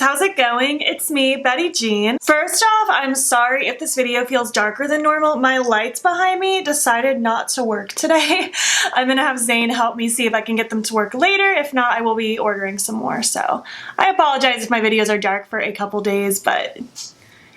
how's it going? It's me, Betty Jean. First off, I'm sorry if this video feels darker than normal. My lights behind me decided not to work today. I'm gonna have Zane help me see if I can get them to work later. If not, I will be ordering some more. So I apologize if my videos are dark for a couple days, but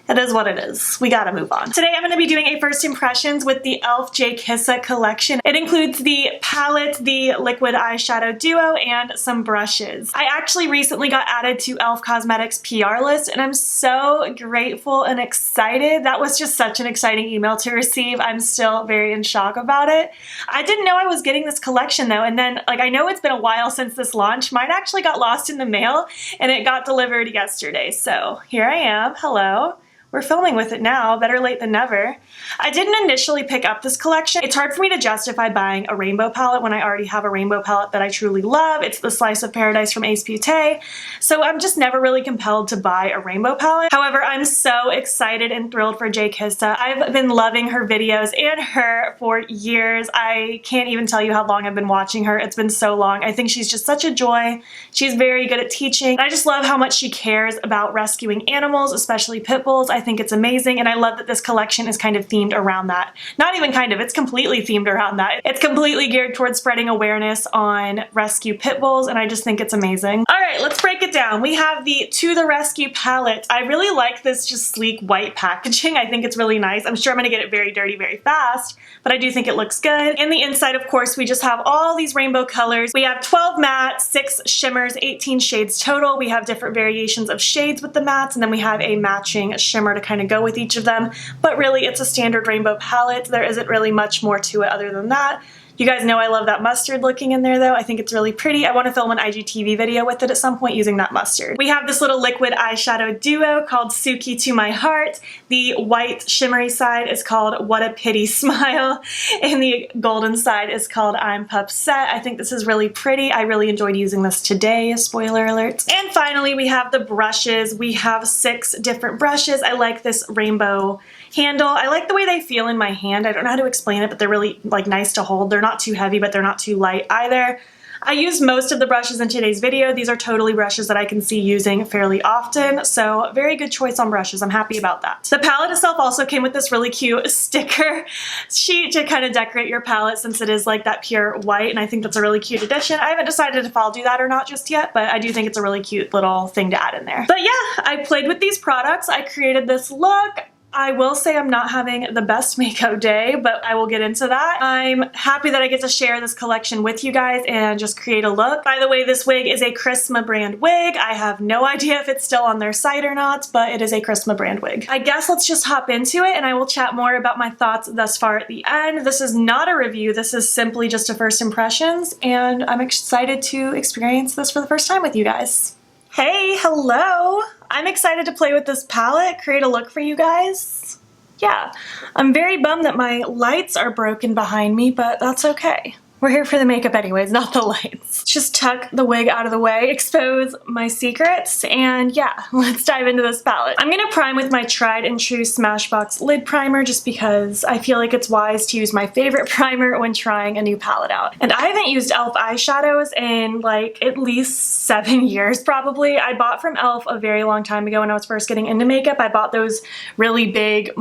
it is what it is. We gotta move on. Today I'm gonna be doing a first impressions with the e.l.f. Jkissa collection. It includes the palette, the liquid eyeshadow duo, and some brushes. I actually recently got added to e.l.f. Cosmetics PR list, and I'm so grateful and excited. That was just such an exciting email to receive. I'm still very in shock about it. I didn't know I was getting this collection though, and then I know it's been a while since this launch. Mine actually got lost in the mail, and it got delivered yesterday. So here I am. Hello. We're filming with it now, better late than never. I didn't initially pick up this collection. It's hard for me to justify buying a rainbow palette when I already have a rainbow palette that I truly love. It's the Slice of Paradise from Ace Beauté, so I'm just never really compelled to buy a rainbow palette. However, I'm so excited and thrilled for Jkissa. I've been loving her videos and her for years. I can't even tell you how long I've been watching her. It's been so long. I think she's just such a joy. She's very good at teaching. I just love how much she cares about rescuing animals, especially pit bulls. I think it's amazing, and I love that this collection is kind of themed around that. Not even kind of, it's completely themed around that. It's completely geared towards spreading awareness on rescue pit bulls, and I just think it's amazing. All right, let's break it down. We have the To the Rescue palette. I really like this just sleek white packaging. I think it's really nice. I'm sure I'm gonna get it very dirty very fast, but I do think it looks good. In the inside, of course, we just have all these rainbow colors. We have 12 mattes, 6 shimmers, 18 shades total. We have different variations of shades with the mattes, and then we have a matching shimmer to kind of go with each of them, but really it's a standard rainbow palette. There isn't really much more to it other than that. You guys know I love that mustard looking in there though. I think it's really pretty. I want to film an IGTV video with it at some point using that mustard. We have this little liquid eyeshadow duo called Tsuki to My Heart. The white shimmery side is called What a Pity Smile, and the golden side is called I'm Pupset. I think this is really pretty. I really enjoyed using this today, spoiler alert. And finally we have the brushes. We have 6 different brushes. I like this rainbow handle. I like the way they feel in my hand. I don't know how to explain it, but they're really nice to hold. They're not too heavy, but they're not too light either. I used most of the brushes in today's video. These are totally brushes that I can see using fairly often, so very good choice on brushes. I'm happy about that. The palette itself also came with this really cute sticker sheet to kind of decorate your palette since it is like that pure white, and I think that's a really cute addition. I haven't decided if I'll do that or not just yet, but I do think it's a really cute little thing to add in there. But yeah, I played with these products. I created this look. I will say I'm not having the best makeup day, but I will get into that. I'm happy that I get to share this collection with you guys and just create a look. By the way, this wig is a Chrisma brand wig. I have no idea if it's still on their site or not, but it is a Chrisma brand wig. I guess let's just hop into it and I will chat more about my thoughts thus far at the end. This is not a review. This is simply just a first impressions, and I'm excited to experience this for the first time with you guys. Hey, hello! I'm excited to play with this palette, create a look for you guys. Yeah, I'm very bummed that my lights are broken behind me, but that's okay. We're here for the makeup anyways, not the lights. Just tuck the wig out of the way, expose my secrets, and yeah, let's dive into this palette. I'm gonna prime with my tried and true Smashbox lid primer just because I feel like it's wise to use my favorite primer when trying a new palette out. And I haven't used e.l.f. eyeshadows in at least 7 years probably. I bought from e.l.f. a very long time ago when I was first getting into makeup. I bought those really big,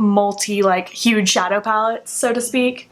huge shadow palettes, so to speak.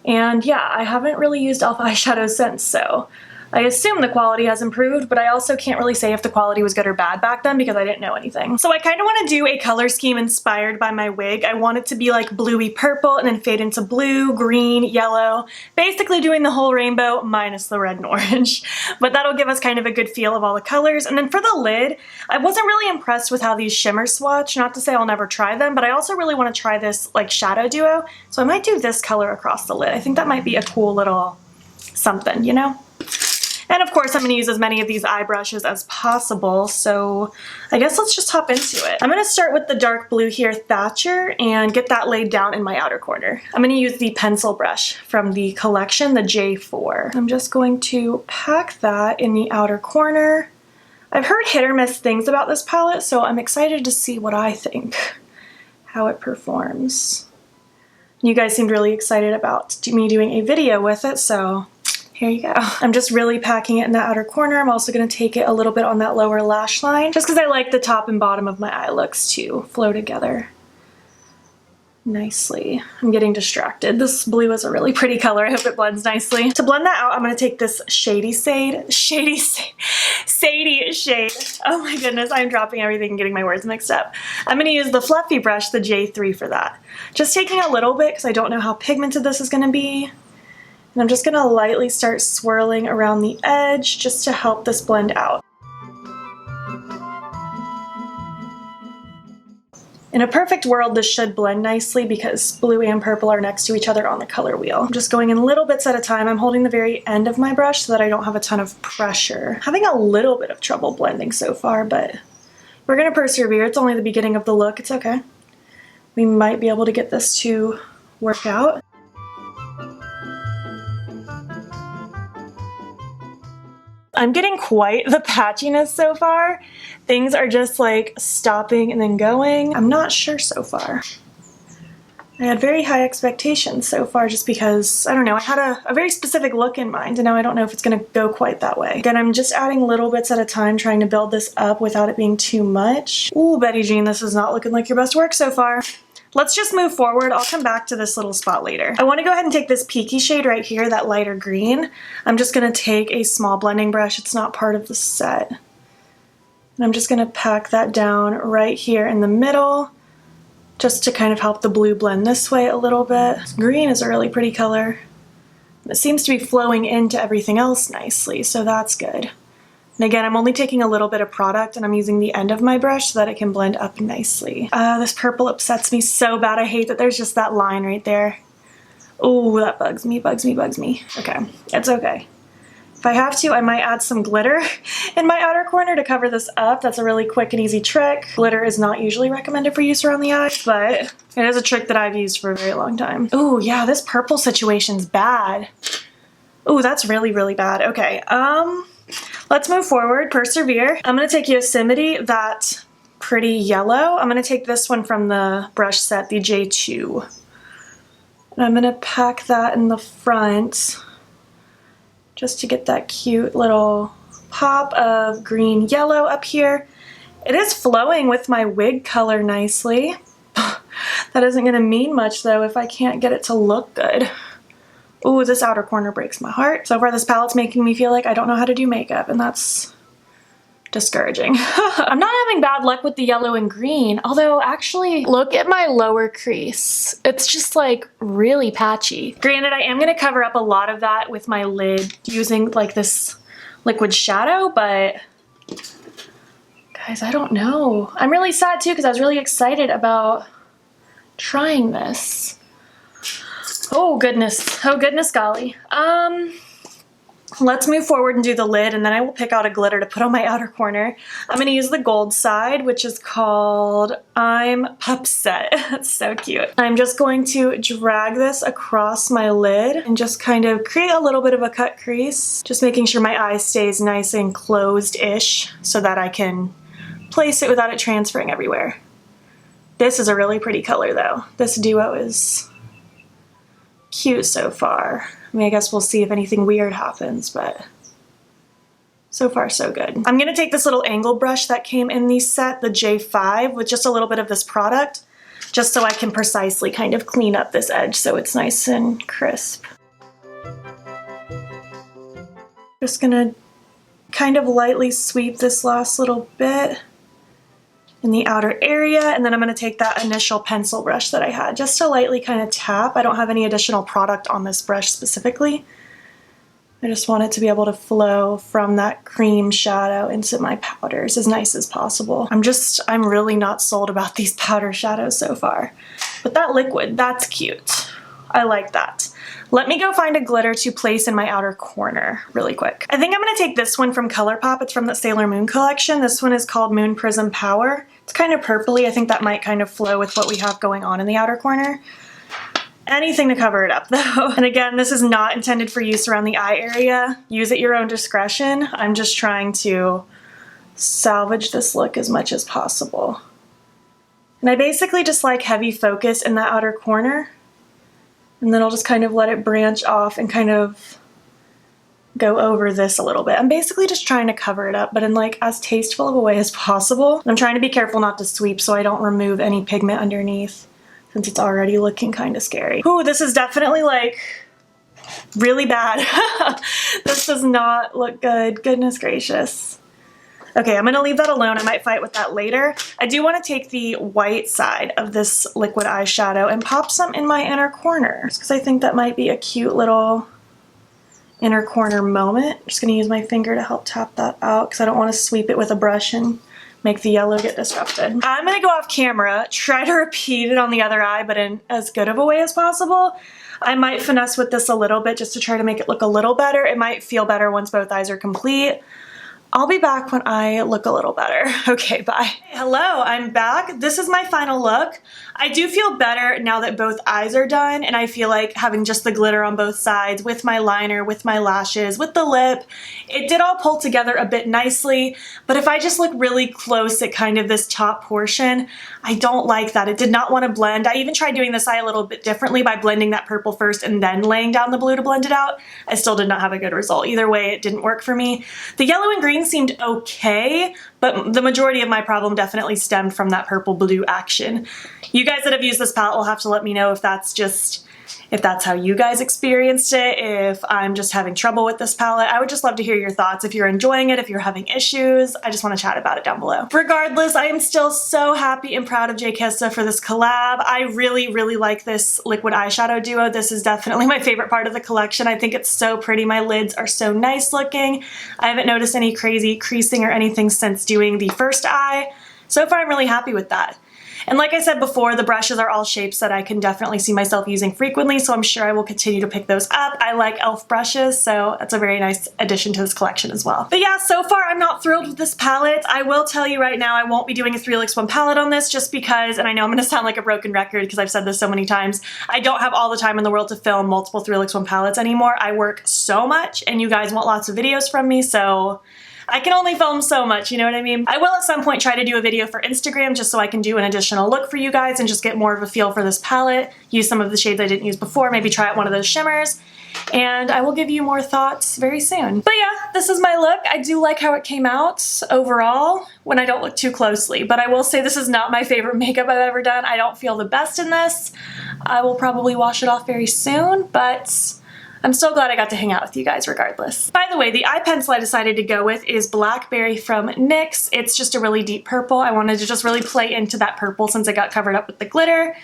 And yeah, I haven't really used e.l.f. eyeshadows since, so I assume the quality has improved, but I also can't really say if the quality was good or bad back then because I didn't know anything. So I kind of want to do a color scheme inspired by my wig. I want it to be like bluey purple and then fade into blue, green, yellow, basically doing the whole rainbow minus the red and orange. But that'll give us kind of a good feel of all the colors. And then for the lid, I wasn't really impressed with how these shimmers swatch. Not to say I'll never try them, but I also really want to try this shadow duo. So I might do this color across the lid. I think that might be a cool little something, you know? And of course I'm going to use as many of these eye brushes as possible, so I guess let's just hop into it. I'm going to start with the dark blue here, Thatcher, and get that laid down in my outer corner. I'm going to use the pencil brush from the collection, the J4. I'm just going to pack that in the outer corner. I've heard hit or miss things about this palette, so I'm excited to see what I think, how it performs. You guys seemed really excited about me doing a video with it, so Here you go. I'm just really packing it in the outer corner. I'm also going to take it a little bit on that lower lash line, just because I like the top and bottom of my eye looks to flow together nicely. I'm getting distracted. This blue is a really pretty color. I hope it blends nicely. To blend that out, I'm going to take this Sadie shade. Oh my goodness, I'm dropping everything and getting my words mixed up. I'm going to use the fluffy brush, the J3 for that. Just taking a little bit because I don't know how pigmented this is going to be. And I'm just going to lightly start swirling around the edge just to help this blend out. In a perfect world, this should blend nicely because blue and purple are next to each other on the color wheel. I'm just going in little bits at a time. I'm holding the very end of my brush so that I don't have a ton of pressure. Having a little bit of trouble blending so far, but we're gonna persevere. It's only the beginning of the look. It's okay. We might be able to get this to work out. I'm getting quite the patchiness so far. Things are just like stopping and then going. I'm not sure so far. I had very high expectations so far just because, I don't know, I had a very specific look in mind and now I don't know if it's gonna go quite that way. Again, I'm just adding little bits at a time, trying to build this up without it being too much. Ooh, Betty Jean, this is not looking like your best work so far. Let's just move forward. I'll come back to this little spot later. I want to go ahead and take this peaky shade right here, that lighter green. I'm just going to take a small blending brush. It's not part of the set. And I'm just going to pack that down right here in the middle just to kind of help the blue blend this way a little bit. Green is a really pretty color. It seems to be flowing into everything else nicely, so that's good. And again, I'm only taking a little bit of product and I'm using the end of my brush so that it can blend up nicely. This purple upsets me so bad. I hate that there's just that line right there. Oh, that bugs me. Okay, it's okay. If I have to, I might add some glitter in my outer corner to cover this up. That's a really quick and easy trick. Glitter is not usually recommended for use around the eyes, but it is a trick that I've used for a very long time. Oh yeah, this purple situation's bad. Oh, that's really, really bad. Okay, let's move forward, persevere. I'm gonna take Yosemite, that pretty yellow. I'm gonna take this one from the brush set, the J2. And I'm gonna pack that in the front just to get that cute little pop of green yellow up here. It is flowing with my wig color nicely. That isn't gonna mean much though if I can't get it to look good. Ooh, this outer corner breaks my heart. So far this palette's making me feel like I don't know how to do makeup, and that's discouraging. I'm not having bad luck with the yellow and green, although actually look at my lower crease. It's just like really patchy. Granted, I am gonna cover up a lot of that with my lid using like this liquid shadow, but guys, I don't know. I'm really sad too because I was really excited about trying this. Oh goodness golly. Let's move forward and do the lid, and then I will pick out a glitter to put on my outer corner. I'm gonna use the gold side, which is called I'm Pupset. That's so cute. I'm just going to drag this across my lid and just kind of create a little bit of a cut crease, just making sure my eye stays nice and closed-ish so that I can place it without it transferring everywhere. This is a really pretty color though. This duo is cute so far. I mean, I guess we'll see if anything weird happens, but so far so good. I'm gonna take this little angle brush that came in the set, the J5, with just a little bit of this product, just so I can precisely kind of clean up this edge so it's nice and crisp. Just gonna kind of lightly sweep this last little bit in the outer area, and then I'm going to take that initial pencil brush that I had just to lightly kind of tap. I don't have any additional product on this brush specifically. I just want it to be able to flow from that cream shadow into my powders as nice as possible. I'm really not sold about these powder shadows so far. But that liquid, that's cute. I like that. Let me go find a glitter to place in my outer corner really quick. I think I'm going to take this one from Colourpop. It's from the Sailor Moon collection. This one is called Moon Prism Power. It's kind of purpley. I think that might kind of flow with what we have going on in the outer corner. Anything to cover it up though. And again, this is not intended for use around the eye area. Use at your own discretion. I'm just trying to salvage this look as much as possible. And I basically just like heavy focus in the outer corner. And then I'll just kind of let it branch off and kind of go over this a little bit. I'm basically just trying to cover it up, but in like as tasteful of a way as possible. I'm trying to be careful not to sweep so I don't remove any pigment underneath since it's already looking kind of scary. Ooh, this is definitely like really bad. This does not look good. Goodness gracious. Okay, I'm gonna leave that alone. I might fight with that later. I do want to take the white side of this liquid eyeshadow and pop some in my inner corners because I think that might be a cute little inner corner moment. I'm just gonna use my finger to help tap that out because I don't want to sweep it with a brush and make the yellow get disrupted. I'm gonna go off camera, try to repeat it on the other eye, but in as good of a way as possible. I might finesse with this a little bit just to try to make it look a little better. It might feel better once both eyes are complete. I'll be back when I look a little better. Okay, bye. Hello, I'm back. This is my final look. I do feel better now that both eyes are done, and I feel like having just the glitter on both sides with my liner, with my lashes, with the lip, it did all pull together a bit nicely, but if I just look really close at kind of this top portion, I don't like that. It did not want to blend. I even tried doing this eye a little bit differently by blending that purple first and then laying down the blue to blend it out. I still did not have a good result. Either way, it didn't work for me. The yellow and green seemed okay, but the majority of my problem definitely stemmed from that purple blue action. You guys that have used this palette will have to let me know if that's how you guys experienced it, if I'm just having trouble with this palette. I would just love to hear your thoughts. If you're enjoying it, if you're having issues, I just want to chat about it down below. Regardless, I am still so happy and proud of Jkissa for this collab. I really, really like this liquid eyeshadow duo. This is definitely my favorite part of the collection. I think it's so pretty. My lids are so nice looking. I haven't noticed any crazy creasing or anything since doing the first eye. So far, I'm really happy with that. And like I said before, the brushes are all shapes that I can definitely see myself using frequently, so I'm sure I will continue to pick those up. I like e.l.f. brushes, so that's a very nice addition to this collection as well. But yeah, so far I'm not thrilled with this palette. I will tell you right now, I won't be doing a 3LX1 palette on this just because, and I know I'm gonna sound like a broken record because I've said this so many times, I don't have all the time in the world to film multiple 3LX1 palettes anymore. I work so much and you guys want lots of videos from me, so I can only film so much, you know what I mean? I will at some point try to do a video for Instagram just so I can do an additional look for you guys and just get more of a feel for this palette, use some of the shades I didn't use before, maybe try out one of those shimmers, and I will give you more thoughts very soon. But yeah, this is my look. I do like how it came out overall when I don't look too closely, but I will say this is not my favorite makeup I've ever done. I don't feel the best in this. I will probably wash it off very soon, but I'm so glad I got to hang out with you guys regardless. By the way, the eye pencil I decided to go with is Blackberry from NYX. It's just a really deep purple. I wanted to just really play into that purple since it got covered up with the glitter.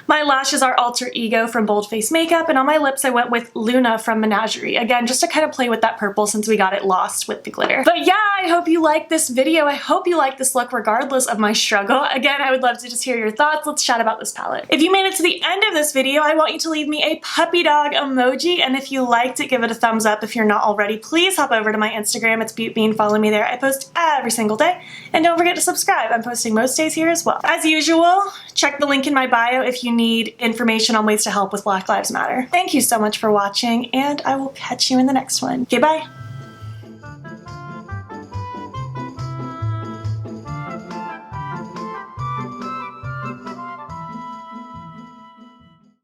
My lashes are Alter Ego from Bold Face Makeup, and on my lips I went with Luna from Menagerie. Again, just to kind of play with that purple since we got it lost with the glitter. But yeah, I hope you liked this video. I hope you like this look regardless of my struggle. Again, I would love to just hear your thoughts. Let's chat about this palette. If you made it to the end of this video, I want you to leave me a puppy dog emoji, and if you liked it, give it a thumbs up. If you're not already, please hop over to my Instagram. It's BeautBean. Follow me there. I post every single day. And don't forget to subscribe. I'm posting most days here as well. As usual, check the link in my bio if you need information on ways to help with Black Lives Matter. Thank you so much for watching, and I will catch you in the next one. Okay, bye.